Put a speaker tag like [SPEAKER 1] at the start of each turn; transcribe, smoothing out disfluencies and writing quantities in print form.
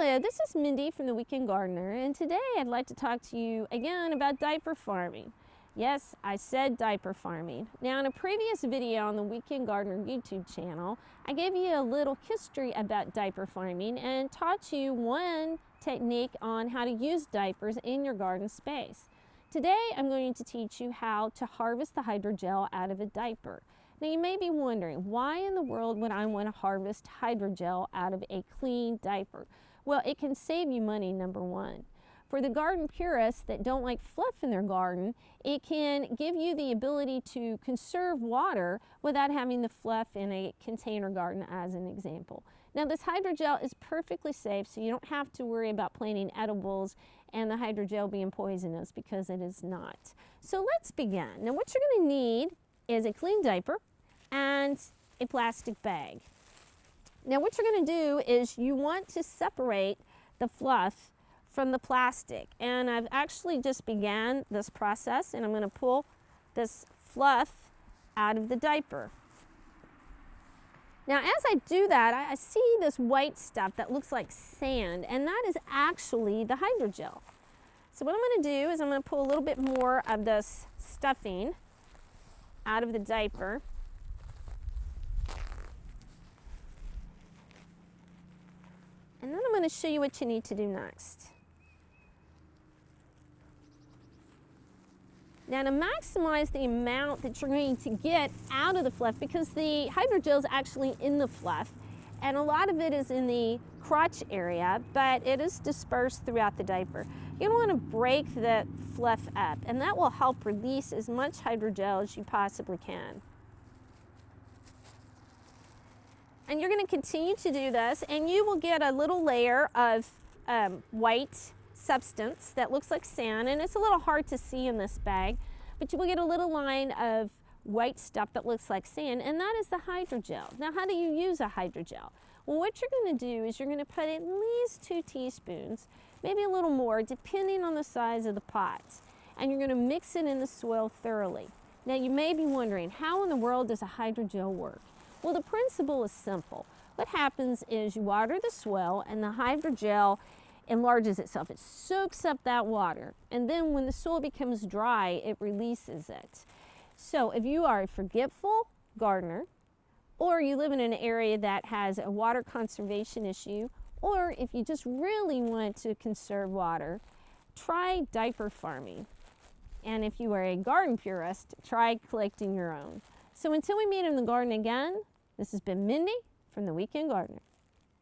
[SPEAKER 1] Hello, this is Mindy from the Weekend Gardener, and today I'd like to talk to you again about diaper farming. Yes, I said diaper farming. Now, in a previous video on the Weekend Gardener YouTube channel, I gave you a little history about diaper farming and taught you one technique on how to use diapers in your garden space. Today, I'm going to teach you how to harvest the hydrogel out of a diaper. Now, you may be wondering, why in the world would I want to harvest hydrogel out of a clean diaper? Well, it can save you money, number one. For the garden purists that don't like fluff in their garden, it can give you the ability to conserve water without having the fluff in a container garden, as an example. Now, this hydrogel is perfectly safe, so you don't have to worry about planting edibles and the hydrogel being poisonous, because it is not. So let's begin. Now, what you're going to need is a clean diaper and a plastic bag. Now, what you're going to do is you want to separate the fluff from the plastic, and I've actually just began this process, and I'm going to pull this fluff out of the diaper. Now, as I do that, I see this white stuff that looks like sand, and that is actually the hydrogel. So what I'm going to do is I'm going to pull a little bit more of this stuffing out of the diaper. And then I'm going to show you what you need to do next. Now, to maximize the amount that you're going to get out of the fluff, because the hydrogel is actually in the fluff, and a lot of it is in the crotch area, but it is dispersed throughout the diaper. You want to break the fluff up, and that will help release as much hydrogel as you possibly can. And you're going to continue to do this, and you will get a little layer of white substance that looks like sand, and it's a little hard to see in this bag, but you will get a little line of white stuff that looks like sand, and that is the hydrogel. Now, how do you use a hydrogel? Well, what you're going to do is you're going to put at least 2 teaspoons, maybe a little more, depending on the size of the pot, and you're going to mix it in the soil thoroughly. Now, you may be wondering, how in the world does a hydrogel work? Well, the principle is simple. What happens is you water the soil, and the hydrogel enlarges itself. It soaks up that water, and then when the soil becomes dry, it releases it. So if you are a forgetful gardener, or you live in an area that has a water conservation issue, or if you just really want to conserve water, try diaper farming. And if you are a garden purist, try collecting your own. So until we meet in the garden again, this has been Mindy from the Weekend Gardener.